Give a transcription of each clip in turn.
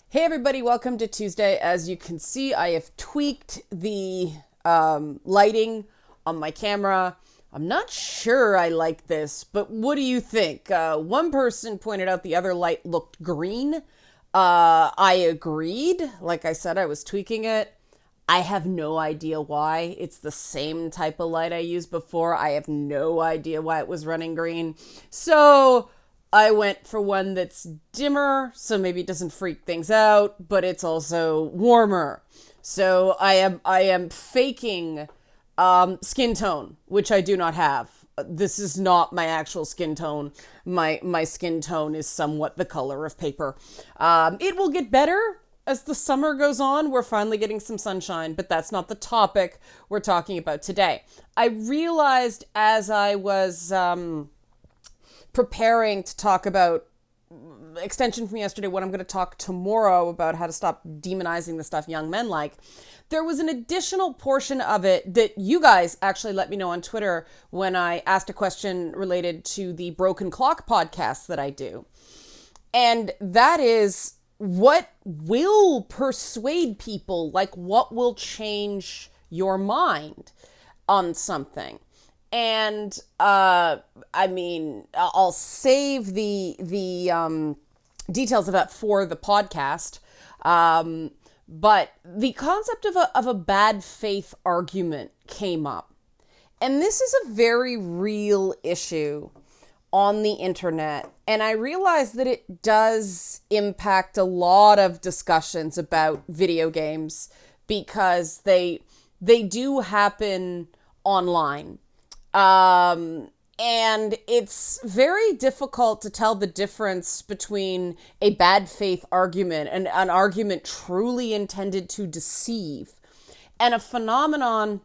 Hey everybody, welcome to Tuesday. As you can see, I have tweaked the lighting on my camera. I'm not sure I like this, but what do you think? One person pointed out the other light looked green. I agreed. Like I said, I was tweaking it. I have no idea why. It's the same type of light I used before. I have no idea why it was running green. So I went for one that's dimmer, so maybe it doesn't freak things out, but it's also warmer. So I am faking skin tone, which I do not have. This is not my actual skin tone. My skin tone is somewhat the color of paper. It will get better as the summer goes on. We're finally getting some sunshine, but that's not the topic we're talking about today. I realized as I was preparing to talk about extension from yesterday, what I'm going to talk tomorrow about how to stop demonizing the stuff young men like. There was an additional portion of it that you guys actually let me know on Twitter when I asked a question related to the Broken Clock podcast that I do. And that is, what will persuade people? Like, what will change your mind on something? And I mean, I'll save the details of that for the podcast. But the concept of a bad faith argument came up. And this is a very real issue on the internet. And I realize that it does impact a lot of discussions about video games because they do happen online. And it's very difficult to tell the difference between a bad faith argument and an argument truly intended to deceive and a phenomenon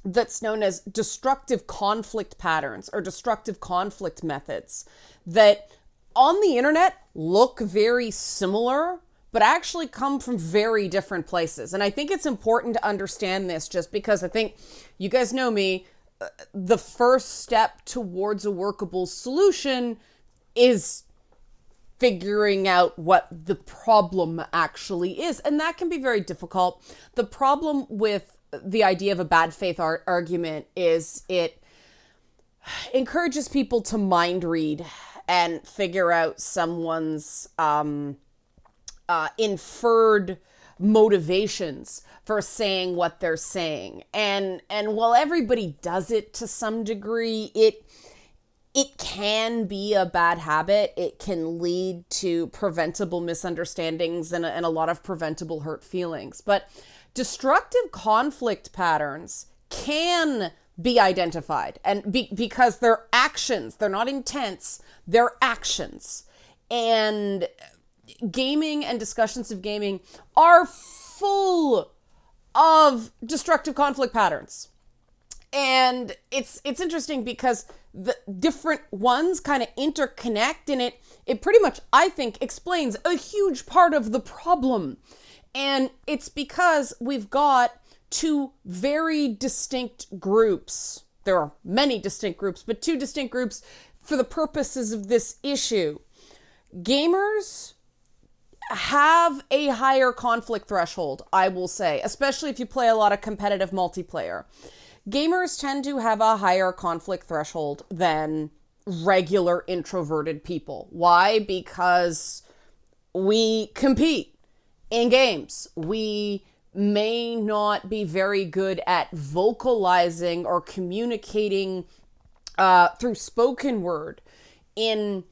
that's known as destructive conflict patterns or destructive conflict methods that on the internet look very similar but actually come from very different places. And I think it's important to understand this just because I think you guys know me. The first step towards a workable solution is figuring out what the problem actually is. And that can be very difficult. The problem with the idea of a bad faith argument is it encourages people to mind read and figure out someone's inferred motivations for saying what they're saying. And while everybody does it to some degree, it can be a bad habit. It can lead to preventable misunderstandings and a lot of preventable hurt feelings. But destructive conflict patterns can be identified and because they're actions, they're not intents, they're actions. And gaming and discussions of gaming are full of destructive conflict patterns. And it's interesting because the different ones kind of interconnect and it pretty much, I think, explains a huge part of the problem. And it's because we've got two very distinct groups. There are many distinct groups, but two distinct groups for the purposes of this issue. Gamers have a higher conflict threshold, I will say, especially if you play a lot of competitive multiplayer. Gamers tend to have a higher conflict threshold than regular introverted people. Why? Because we compete in games. We may not be very good at vocalizing or communicating through spoken word in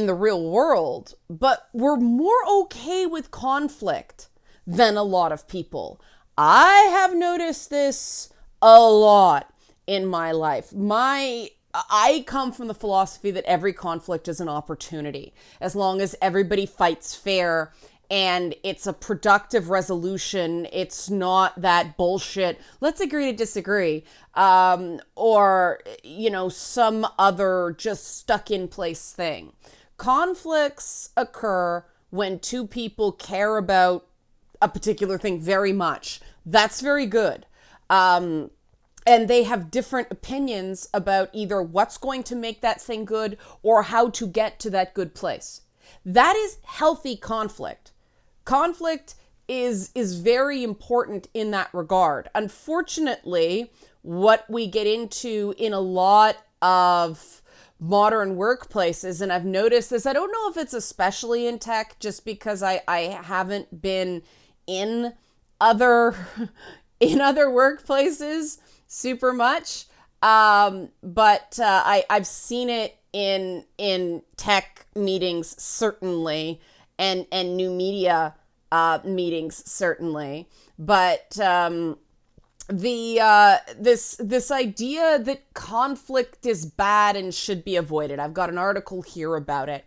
the real world, but we're more okay with conflict than a lot of people. I have noticed this a lot in my life. I come from the philosophy that every conflict is an opportunity, as long as everybody fights fair and it's a productive resolution. It's not that bullshit, let's agree to disagree, or, some other just stuck in place thing. Conflicts occur when two people care about a particular thing very much. That's very good. And they have different opinions about either what's going to make that thing good or how to get to that good place. That is healthy conflict. Conflict is very important in that regard. Unfortunately, what we get into in a lot of modern workplaces, and I've noticed this, I don't know if it's especially in tech, just because I haven't been in other workplaces super much, but I've seen it in tech meetings certainly, and new media meetings certainly, but this idea that conflict is bad and should be avoided. I've got an article here about it.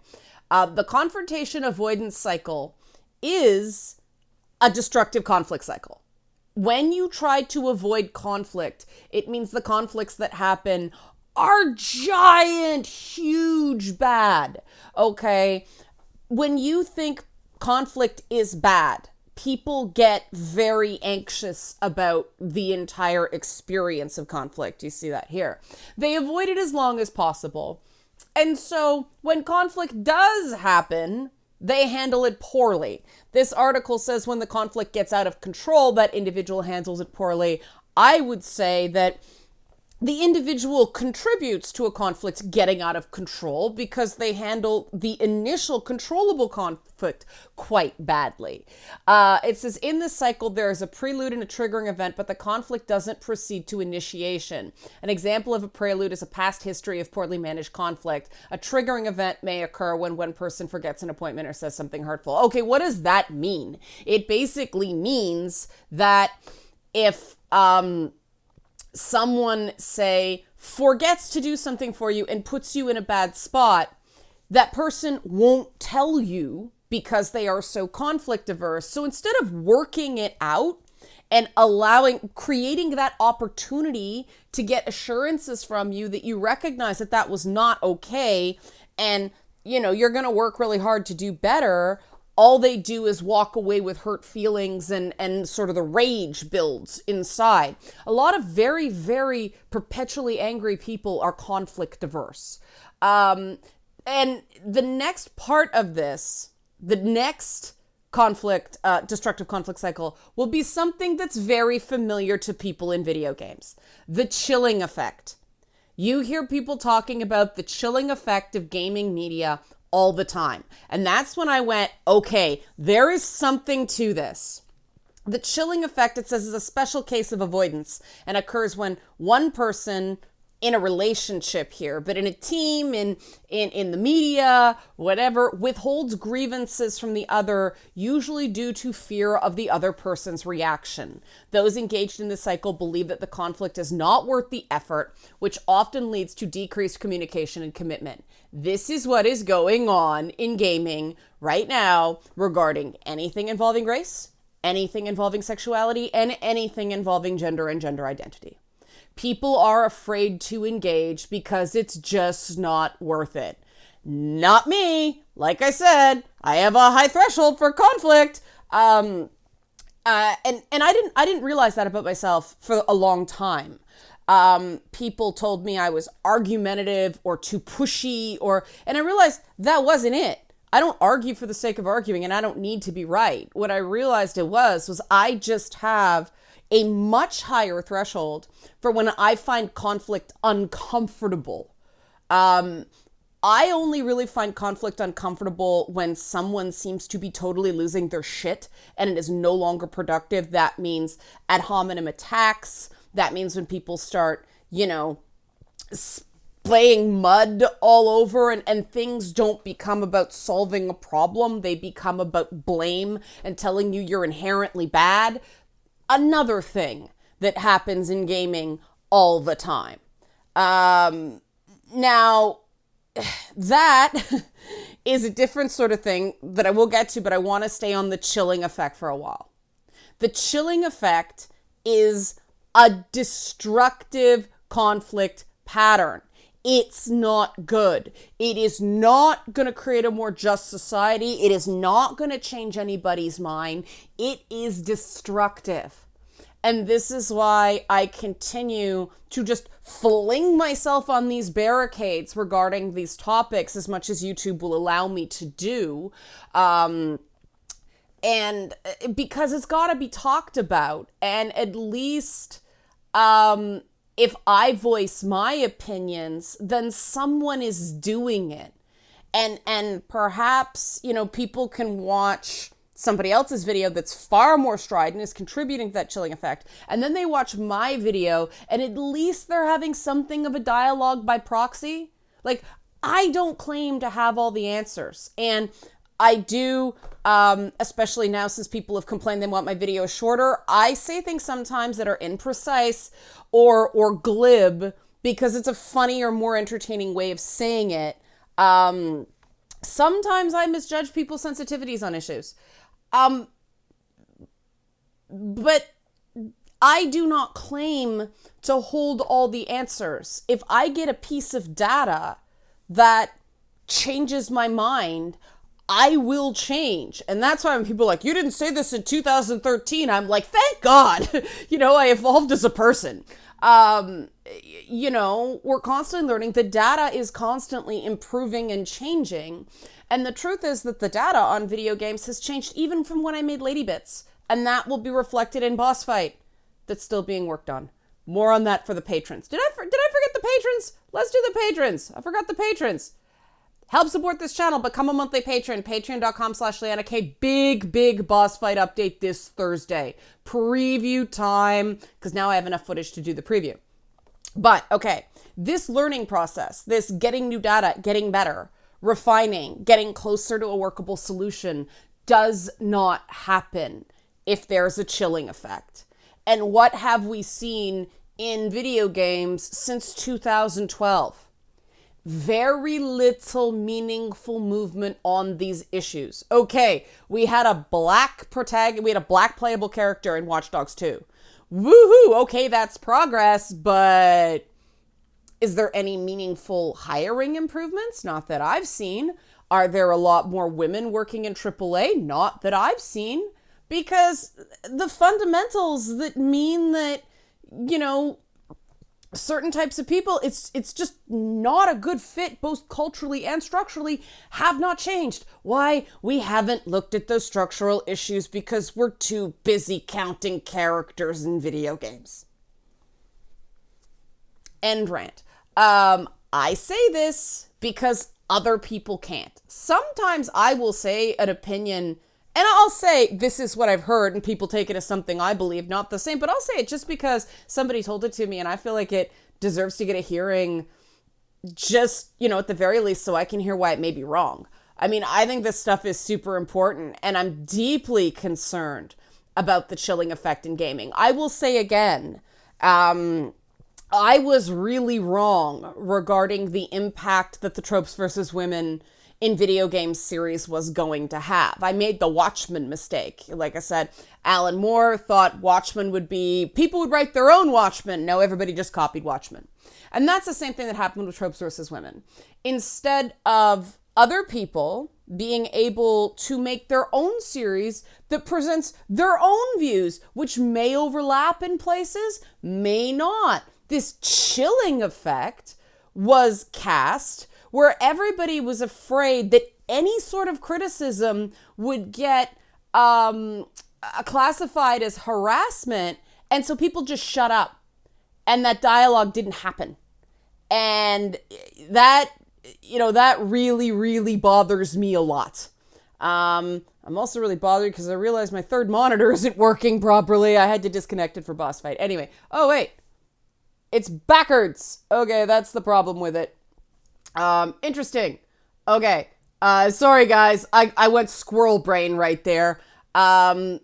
The confrontation avoidance cycle is a destructive conflict cycle. When you try to avoid conflict, it means the conflicts that happen are giant, huge, bad. Okay? When you think conflict is bad, people get very anxious about the entire experience of conflict. You see that here. They avoid it as long as possible. And so when conflict does happen, they handle it poorly. This article says when the conflict gets out of control, that individual handles it poorly. I would say that the individual contributes to a conflict getting out of control because they handle the initial controllable conflict quite badly. It says, in this cycle, there is a prelude and a triggering event, but the conflict doesn't proceed to initiation. An example of a prelude is a past history of poorly managed conflict. A triggering event may occur when one person forgets an appointment or says something hurtful. Okay, what does that mean? It basically means that if someone, say, forgets to do something for you and puts you in a bad spot, that person won't tell you because they are so conflict averse. So instead of working it out and creating that opportunity to get assurances from you that you recognize that that was not okay, and you're going to work really hard to do better, all they do is walk away with hurt feelings, and sort of the rage builds inside. A lot of very, very perpetually angry people are conflict averse. And the next part of this, the next destructive conflict cycle, will be something that's very familiar to people in video games. The chilling effect. You hear people talking about the chilling effect of gaming media all the time. And that's when I went, okay, there is something to this. The chilling effect, it says, is a special case of avoidance and occurs when one person in a relationship here, but in a team, in the media, whatever, withholds grievances from the other, usually due to fear of the other person's reaction. Those engaged in this cycle believe that the conflict is not worth the effort, which often leads to decreased communication and commitment. This is what is going on in gaming right now regarding anything involving race, anything involving sexuality, and anything involving gender and gender identity. People are afraid to engage because it's just not worth it. Not me. Like I said, I have a high threshold for conflict. And I didn't realize that about myself for a long time. People told me I was argumentative or too pushy, and I realized that wasn't it. I don't argue for the sake of arguing, and I don't need to be right. What I realized it was I just have a much higher threshold for when I find conflict uncomfortable. I only really find conflict uncomfortable when someone seems to be totally losing their shit and it is no longer productive. That means ad hominem attacks. That means when people start, spraying mud all over, and things don't become about solving a problem. They become about blame and telling you you're inherently bad. Another thing that happens in gaming all the time. Now, that is a different sort of thing that I will get to, but I want to stay on the chilling effect for a while. The chilling effect is a destructive conflict pattern. It's not good. It is not going to create a more just society. It is not going to change anybody's mind. It is destructive. And this is why I continue to just fling myself on these barricades regarding these topics as much as YouTube will allow me to do. And because it's got to be talked about. And at least if I voice my opinions, then someone is doing it. And perhaps, people can watch somebody else's video that's far more strident, is contributing to that chilling effect, and then they watch my video, and at least they're having something of a dialogue by proxy. Like, I don't claim to have all the answers, and I do, especially now since people have complained they want my videos shorter, I say things sometimes that are imprecise or glib because it's a funny or more entertaining way of saying it. Sometimes I misjudge people's sensitivities on issues. But I do not claim to hold all the answers. If I get a piece of data that changes my mind, I will change. And that's why when people are like, you didn't say this in 2013, I'm like, thank God, I evolved as a person. We're constantly learning. The data is constantly improving and changing. And the truth is that the data on video games has changed even from when I made Lady Bits. And that will be reflected in Boss Fight that's still being worked on. More on that for the patrons. Did I forget the patrons? Let's do the patrons. I forgot the patrons. Help support this channel. Become a monthly patron. Patreon.com/LeannaK. Big Boss Fight update this Thursday. Preview time. Because now I have enough footage to do the preview. But, okay. This learning process, this getting new data, getting better, refining, getting closer to a workable solution does not happen if there's a chilling effect. And what have we seen in video games since 2012? Very little meaningful movement on these issues. Okay, we had a black playable character in Watch Dogs 2. Woohoo! Okay, that's progress, but is there any meaningful hiring improvements? Not that I've seen. Are there a lot more women working in AAA? Not that I've seen. Because the fundamentals that mean that, certain types of people, it's just not a good fit, both culturally and structurally, have not changed. Why? We haven't looked at those structural issues because we're too busy counting characters in video games. End rant. I say this because other people can't. Sometimes I will say an opinion and I'll say, this is what I've heard, and people take it as something I believe, not the same, but I'll say it just because somebody told it to me, and I feel like it deserves to get a hearing just, at the very least, so I can hear why it may be wrong. I mean, I think this stuff is super important, and I'm deeply concerned about the chilling effect in gaming. I will say again, I was really wrong regarding the impact that the Tropes versus Women in video games series was going to have. I made the Watchmen mistake. Like I said, Alan Moore thought Watchmen people would write their own Watchmen. No, everybody just copied Watchmen. And that's the same thing that happened with Tropes versus Women. Instead of other people being able to make their own series that presents their own views, which may overlap in places, may not. This chilling effect was cast where everybody was afraid that any sort of criticism would get classified as harassment, and so people just shut up, and that dialogue didn't happen. And that, that really, really bothers me a lot. I'm also really bothered because I realized my third monitor isn't working properly. I had to disconnect it for Boss Fight. Anyway, oh wait, it's backwards. Okay, that's the problem with it. Interesting. Okay. Sorry guys. I went squirrel brain right there. Yeah,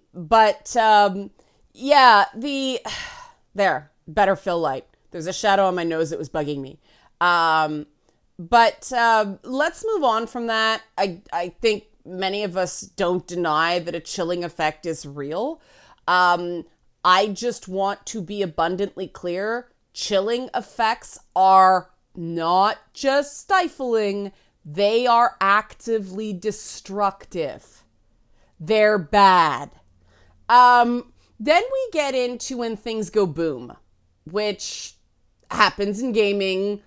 there, better fill light. There's a shadow on my nose that was bugging me. Let's move on from that. I think many of us don't deny that a chilling effect is real. I just want to be abundantly clear. Chilling effects are not just stifling, they are actively destructive. They're bad. Then we get into when things go boom, which happens in gaming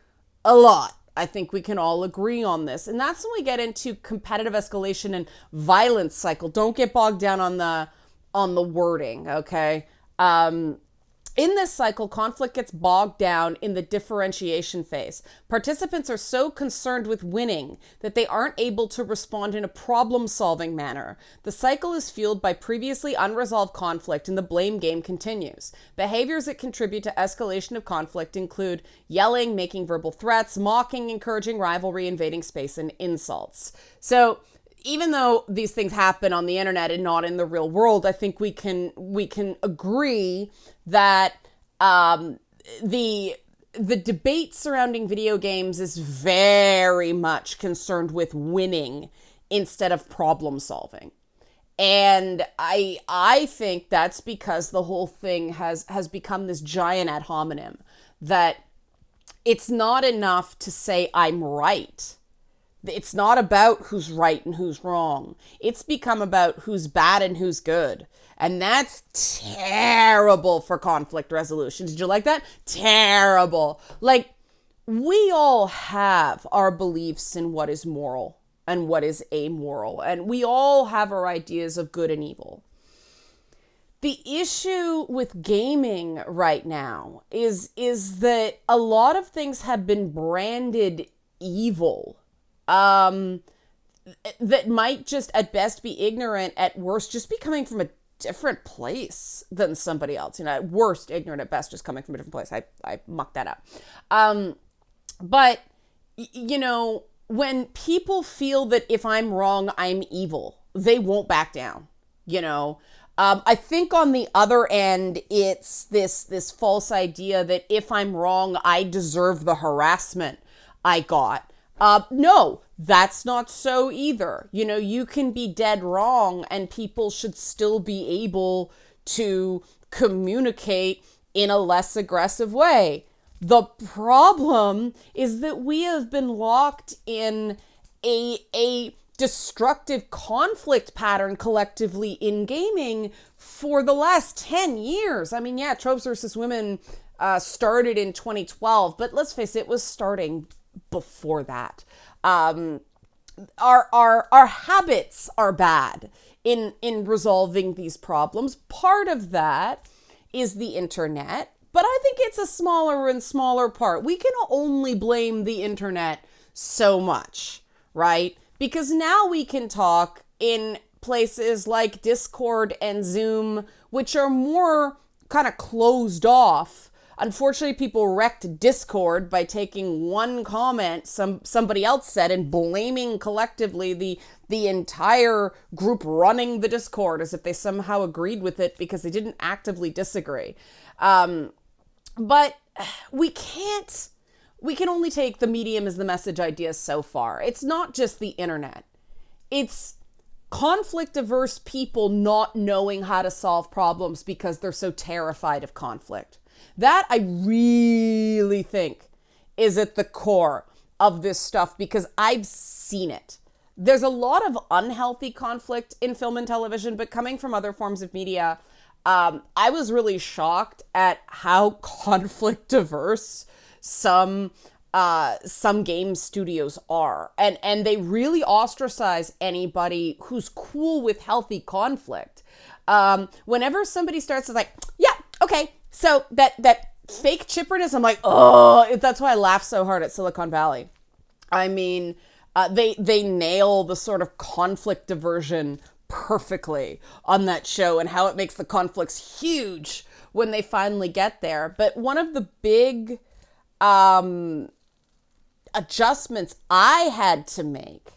a lot. I think we can all agree on this. And that's when we get into competitive escalation and violence cycle. Don't get bogged down on the wording, okay? In this cycle, conflict gets bogged down in the differentiation phase. Participants are so concerned with winning that they aren't able to respond in a problem-solving manner. The cycle is fueled by previously unresolved conflict, and the blame game continues. Behaviors that contribute to escalation of conflict include yelling, making verbal threats, mocking, encouraging rivalry, invading space, and insults. So, even though these things happen on the internet and not in the real world, I think we can agree that the debate surrounding video games is very much concerned with winning instead of problem solving. And I think that's because the whole thing has become this giant ad hominem that it's not enough to say I'm right. It's not about who's right and who's wrong. It's become about who's bad and who's good. And that's terrible for conflict resolution. Did you like that? Terrible. Like, we all have our beliefs in what is moral and what is amoral. And we all have our ideas of good and evil. The issue with gaming right now is that a lot of things have been branded evil. That might just at best be ignorant, at worst just be coming from a different place than somebody else. You know, at worst ignorant, at best just coming from a different place. I mucked that up. But, you know, when people feel that if I'm wrong, I'm evil, they won't back down, you know. I think on the other end, it's this false idea that if I'm wrong, I deserve the harassment I got. No, that's not so either. You know, you can be dead wrong and people should still be able to communicate in a less aggressive way. The problem is that we have been locked in a destructive conflict pattern collectively in gaming for the last 10 years. I mean, yeah, Tropes versus Women started in 2012, but let's face it was starting before that. Our habits are bad in resolving these problems. Part of that is the internet, but I think it's a smaller and smaller part. We can only blame the internet so much, right? Because now we can talk in places like Discord and Zoom, which are more kind of closed off. Unfortunately, people wrecked Discord by taking one comment somebody else said and blaming collectively the entire group running the Discord as if they somehow agreed with it because they didn't actively disagree. But we can only take the medium as the message idea so far. It's not just the internet. It's conflict-averse people not knowing how to solve problems because they're so terrified of conflict. That I really think is at the core of this stuff because I've seen it. There's a lot of unhealthy conflict in film and television, but coming from other forms of media, I was really shocked at how conflict averse some game studios are. And they really ostracize anybody who's cool with healthy conflict. Whenever somebody starts to like, yeah, okay, so that fake chipperness, I'm like, oh, that's why I laugh so hard at Silicon Valley. I mean, they nail the sort of conflict diversion perfectly on that show and how it makes the conflicts huge when they finally get there. But one of the big adjustments I had to make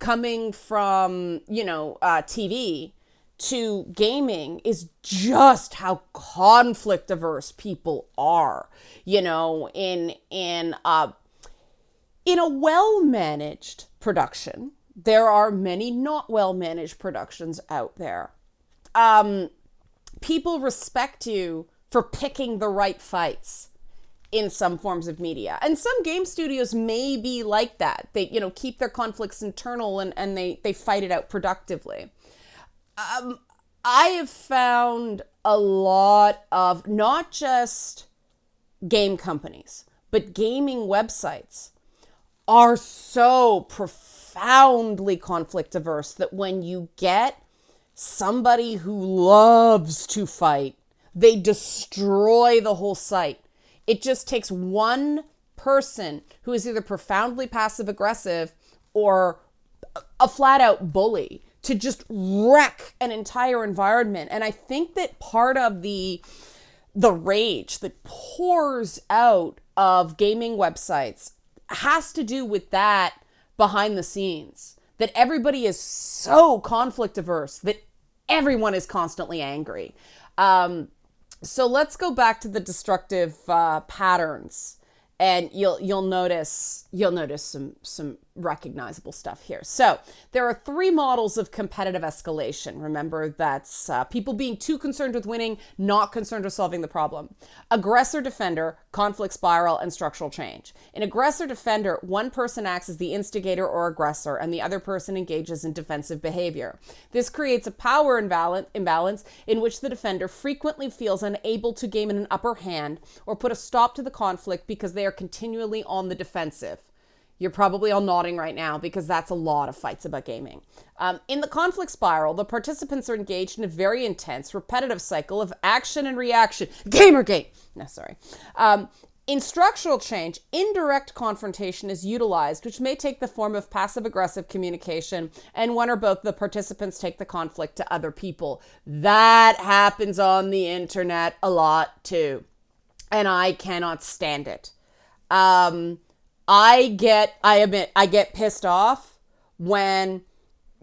coming from, TV to gaming is just how conflict averse people are, in a well-managed production. There are many not well-managed productions out there. People respect you for picking the right fights in some forms of media. And some game studios may be like that. They, keep their conflicts internal and they fight it out productively. I have found a lot of not just game companies, but gaming websites are so profoundly conflict averse that when you get somebody who loves to fight, they destroy the whole site. It just takes one person who is either profoundly passive aggressive or a flat out bully to just wreck an entire environment. And I think that part of the rage that pours out of gaming websites has to do with that behind the scenes. That everybody is so conflict averse that everyone is constantly angry. So let's go back to the destructive patterns, and you'll notice some recognizable stuff here. So there are three models of competitive escalation. Remember, that's people being too concerned with winning, not concerned with solving the problem. Aggressor defender, conflict spiral, and structural change. In aggressor defender, one person acts as the instigator or aggressor, and the other person engages in defensive behavior. This creates a power imbalance in which the defender frequently feels unable to gain an upper hand or put a stop to the conflict because they are continually on the defensive. You're probably all nodding right now because that's a lot of fights about gaming. In the conflict spiral, the participants are engaged in a very intense, repetitive cycle of action and reaction. Gamergate! No, sorry. In structural change, indirect confrontation is utilized, which may take the form of passive-aggressive communication, and one or both the participants take the conflict to other people. That happens on the internet a lot, too. And I cannot stand it. I get pissed off when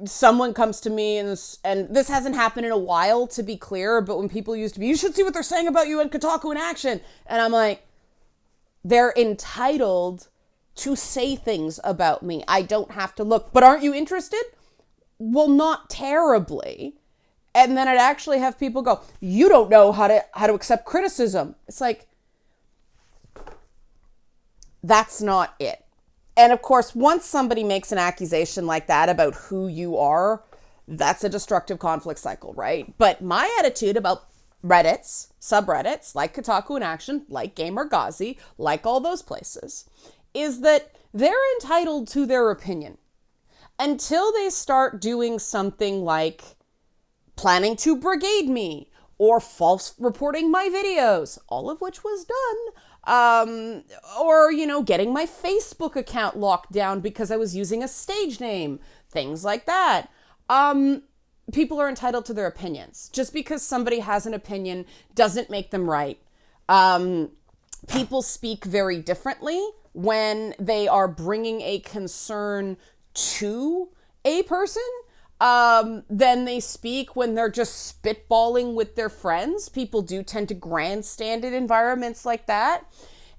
someone comes to me and this hasn't happened in a while, to be clear, but when people used to be, you should see what they're saying about you in Kotaku in action. And I'm like, they're entitled to say things about me. I don't have to look, but aren't you interested? Well, not terribly. And then I'd actually have people go, you don't know how to accept criticism. It's like, that's not it. And of course, once somebody makes an accusation like that about who you are, that's a destructive conflict cycle, right? But my attitude about Reddits, subreddits, like Kotaku in Action, like Gamergazi, like all those places, is that they're entitled to their opinion until they start doing something like planning to brigade me or false reporting my videos, all of which was done. Or, getting my Facebook account locked down because I was using a stage name, things like that. People are entitled to their opinions. Just because somebody has an opinion doesn't make them right. People speak very differently when they are bringing a concern to a person than they speak when they're just spitballing with their friends. People do tend to grandstand in environments like that.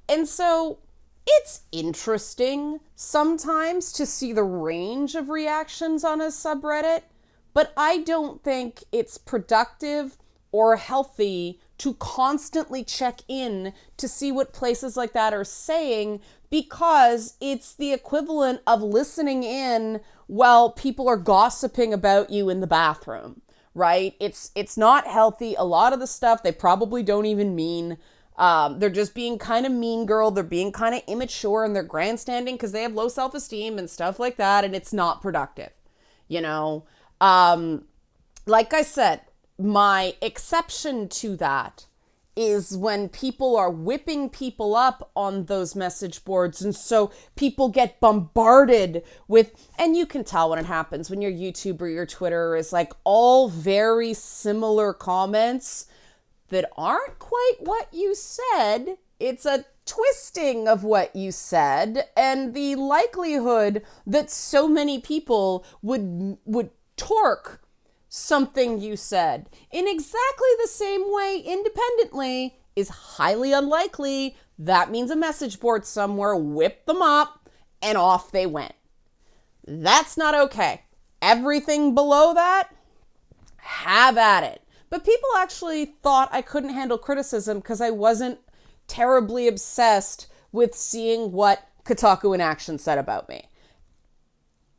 And so it's interesting sometimes to see the range of reactions on a subreddit, but I don't think it's productive or healthy to constantly check in to see what places like that are saying, because it's the equivalent of listening in while people are gossiping about you in the bathroom, right? It's not healthy. A lot of the stuff they probably don't even mean. They're just being kind of mean girl. They're being kind of immature, and they're grandstanding because they have low self-esteem and stuff like that. And it's not productive, like I said, my exception to that is when people are whipping people up on those message boards. And so people get bombarded with, and you can tell when it happens, when your YouTube or your Twitter is like all very similar comments that aren't quite what you said. It's a twisting of what you said. And the likelihood that so many people would torque something you said in exactly the same way independently is highly unlikely. That means a message board somewhere whipped them up and off they went. That's not okay. Everything below that, have at it. But people actually thought I couldn't handle criticism because I wasn't terribly obsessed with seeing what Kotaku in Action said about me.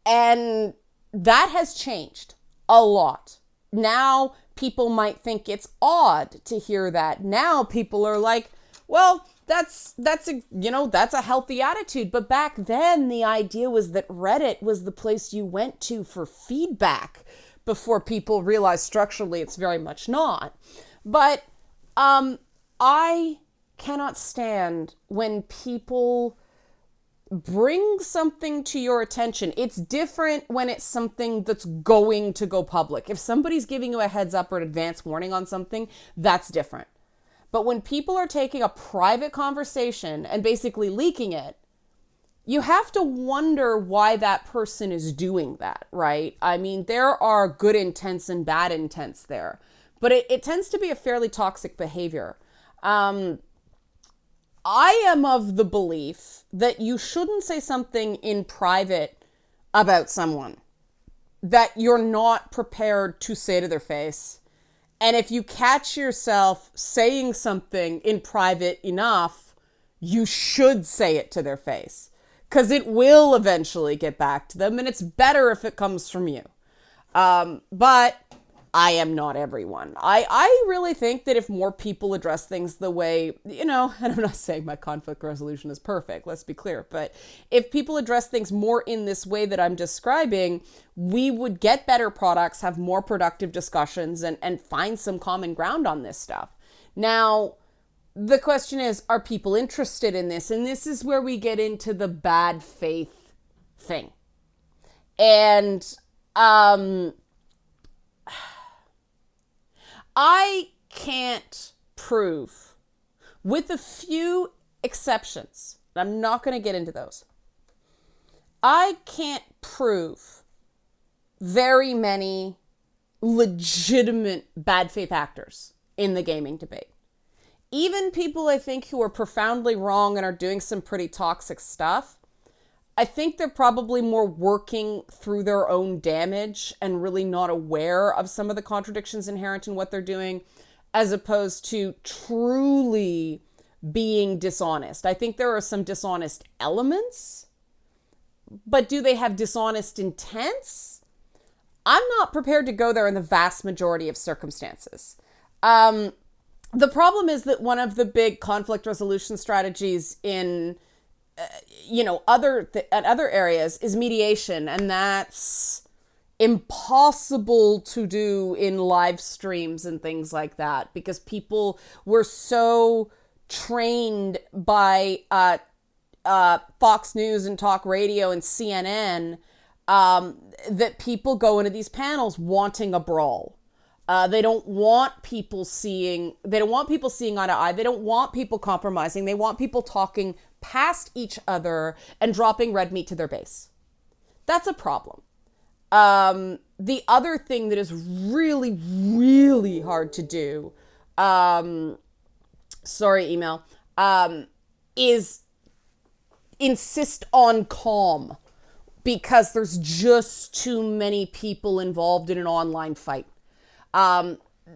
And that has changed a lot. Now, people might think it's odd to hear that. Now people are like, well, that's a healthy attitude. But back then the idea was that Reddit was the place you went to for feedback, before people realized structurally it's very much not. But I cannot stand when people bring something to your attention. It's different when it's something that's going to go public. If somebody's giving you a heads up or an advance warning on something, that's different. But when people are taking a private conversation and basically leaking it, you have to wonder why that person is doing that, right? I mean, there are good intents and bad intents there, but it tends to be a fairly toxic behavior. I am of the belief that you shouldn't say something in private about someone that you're not prepared to say to their face. And if you catch yourself saying something in private enough, you should say it to their face, because it will eventually get back to them, and it's better if it comes from you. But I am not everyone. I really think that if more people address things the way, and I'm not saying my conflict resolution is perfect, let's be clear, but if people address things more in this way that I'm describing, we would get better products, have more productive discussions, and find some common ground on this stuff. Now, the question is, are people interested in this? And this is where we get into the bad faith thing. And I can't prove, with a few exceptions, I'm not going to get into those, I can't prove very many legitimate bad faith actors in the gaming debate. Even people I think who are profoundly wrong and are doing some pretty toxic stuff, I think they're probably more working through their own damage and really not aware of some of the contradictions inherent in what they're doing, as opposed to truly being dishonest. I think there are some dishonest elements, but do they have dishonest intents? I'm not prepared to go there in the vast majority of circumstances. The problem is that one of the big conflict resolution strategies in other areas is mediation, and that's impossible to do in live streams and things like that, because people were so trained by Fox News and talk radio and CNN that people go into these panels wanting a brawl. They don't want people seeing eye to eye. They don't want people compromising. They want people talking past each other and dropping red meat to their base. That's a problem. The other thing that is really, really hard to do, is insist on calm, because there's just too many people involved in an online fight.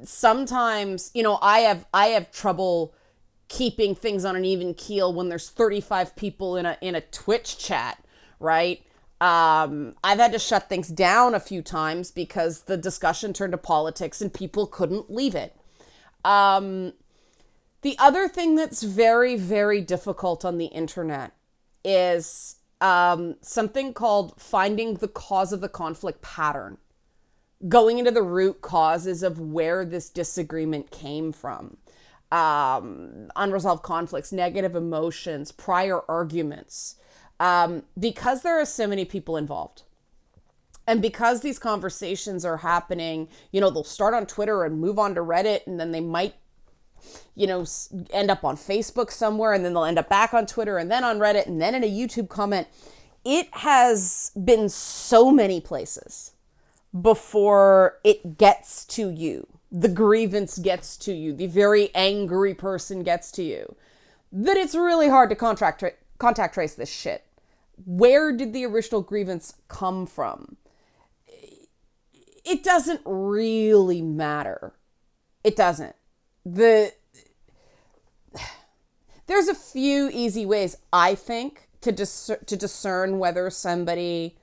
Sometimes, I have trouble keeping things on an even keel when there's 35 people in a Twitch chat, right? I've had to shut things down a few times because the discussion turned to politics and people couldn't leave it. The other thing that's very, very difficult on the internet is something called finding the cause of the conflict pattern. Going into the root causes of where this disagreement came from. Unresolved conflicts, negative emotions, prior arguments. Because there are so many people involved. And because these conversations are happening, they'll start on Twitter and move on to Reddit, and then they might, end up on Facebook somewhere, and then they'll end up back on Twitter, and then on Reddit, and then in a YouTube comment. It has been so many places before it gets to you. The grievance gets to you. The very angry person gets to you. That it's really hard to contact trace this shit. Where did the original grievance come from? It doesn't really matter. It doesn't. There's a few easy ways, I think, to discern whether somebody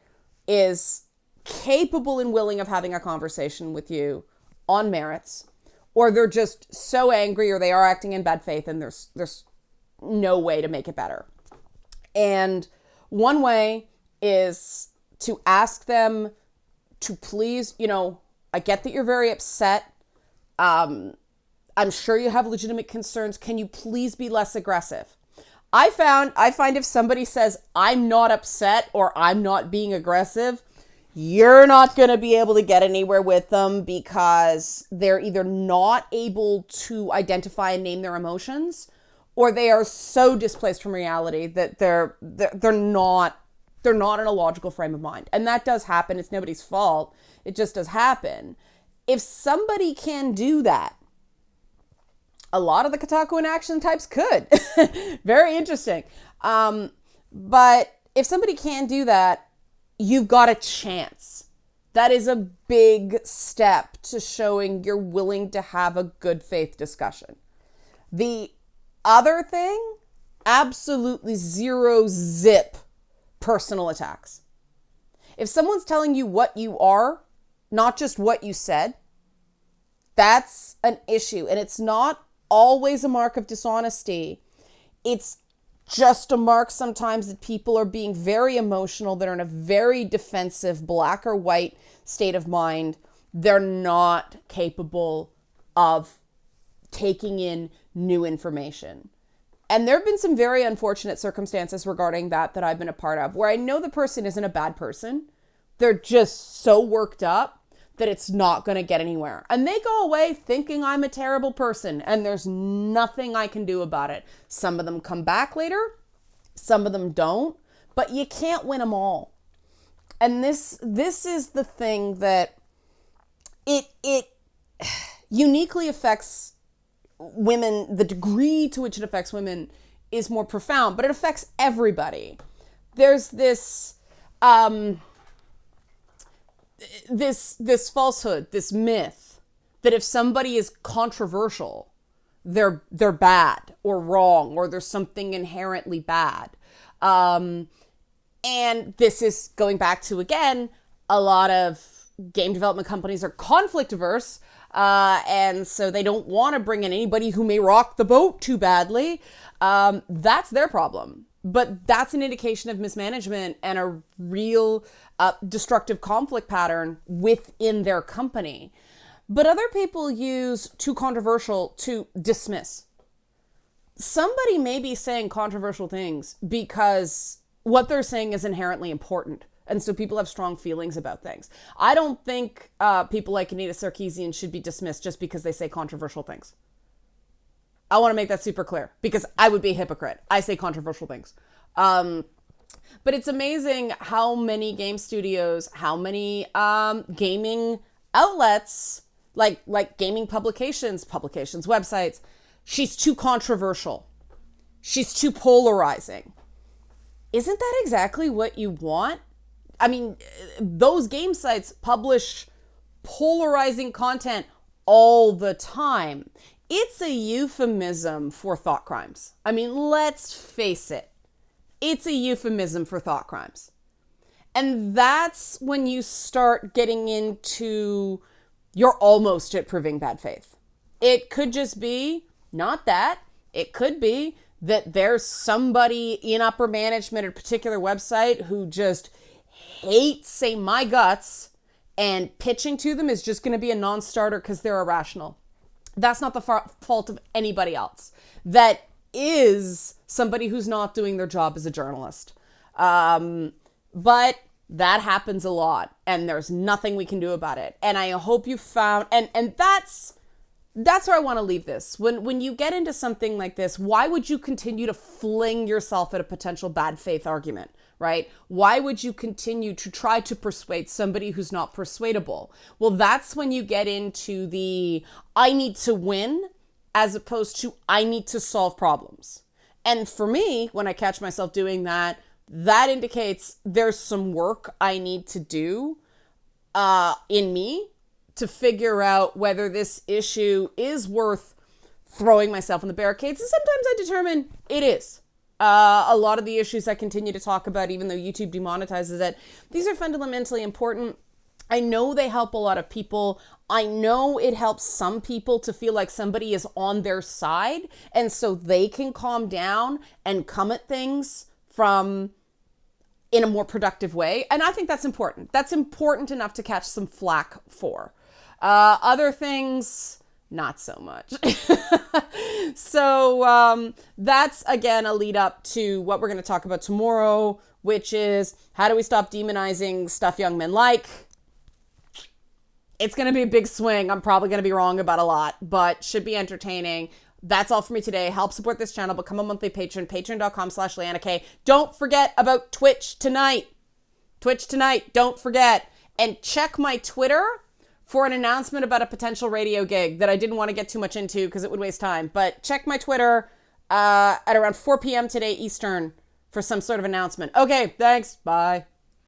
is capable and willing of having a conversation with you on merits, or they're just so angry, or they are acting in bad faith, and there's no way to make it better. And one way is to ask them to please, I get that you're very upset. I'm sure you have legitimate concerns. Can you please be less aggressive? I find if somebody says, I'm not upset or I'm not being aggressive, you're not going to be able to get anywhere with them, because they're either not able to identify and name their emotions, or they are so displaced from reality that they're not in a logical frame of mind. And that does happen. It's nobody's fault. It just does happen. If somebody can do that, a lot of the Kotaku in action types could. Very interesting. But if somebody can do that, you've got a chance. That is a big step to showing you're willing to have a good faith discussion. The other thing, absolutely zero zip personal attacks. If someone's telling you what you are, not just what you said, that's an issue. And it's not always a mark of dishonesty. It's just a mark sometimes that people are being very emotional, that are in a very defensive, black or white state of mind. They're not capable of taking in new information. And there have been some very unfortunate circumstances regarding that I've been a part of, where I know the person isn't a bad person. They're just so worked up that it's not going to get anywhere. And they go away thinking I'm a terrible person, and there's nothing I can do about it. Some of them come back later, some of them don't, but you can't win them all. And this is the thing that it uniquely affects women. The degree to which it affects women is more profound, but it affects everybody. There's this this falsehood, this myth that if somebody is controversial, they're bad or wrong, or there's something inherently bad. And this is going back to, again, a lot of game development companies are conflict averse, and so they don't want to bring in anybody who may rock the boat too badly. That's their problem. But that's an indication of mismanagement and a real destructive conflict pattern within their company. But other people use too controversial to dismiss. Somebody may be saying controversial things because what they're saying is inherently important. And so people have strong feelings about things. I don't think people like Anita Sarkeesian should be dismissed just because they say controversial things. I want to make that super clear, because I would be a hypocrite. I say controversial things. But it's amazing how many game studios, how many gaming outlets, like gaming publications, websites, she's too controversial. She's too polarizing. Isn't that exactly what you want? I mean, those game sites publish polarizing content all the time. It's a euphemism for thought crimes. I mean, let's face it. It's a euphemism for thought crimes. And that's when you start getting into, you're almost at proving bad faith. It could just be not that. It could be that there's somebody in upper management at a particular website who just hates, say, my guts, and pitching to them is just going to be a non-starter because they're irrational. That's not the fault of anybody else. That is somebody who's not doing their job as a journalist. But that happens a lot, and there's nothing we can do about it. And I hope you found, and that's where I want to leave this. When you get into something like this, why would you continue to fling yourself at a potential bad faith argument, right? Why would you continue to try to persuade somebody who's not persuadable? Well, that's when you get into the I need to win as opposed to I need to solve problems. And for me, when I catch myself doing that, that indicates there's some work I need to do in me to figure out whether this issue is worth throwing myself in the barricades. And sometimes I determine it is. A lot of the issues I continue to talk about, even though YouTube demonetizes it, these are fundamentally important. I know they help a lot of people. I know it helps some people to feel like somebody is on their side, and so they can calm down and come at things from in a more productive way. And I think that's important. That's important enough to catch some flack for. Other things, not so much. So that's, again, a lead up to what we're going to talk about tomorrow, which is how do we stop demonizing stuff young men like? It's going to be a big swing. I'm probably going to be wrong about a lot, but should be entertaining. That's all for me today. Help support this channel. Become a monthly patron. Patreon.com/LeannaK. Don't forget about Twitch tonight. Twitch tonight. Don't forget. And check my Twitter for an announcement about a potential radio gig that I didn't want to get too much into because it would waste time. But check my Twitter at around 4 p.m. today Eastern for some sort of announcement. Okay, thanks. Bye.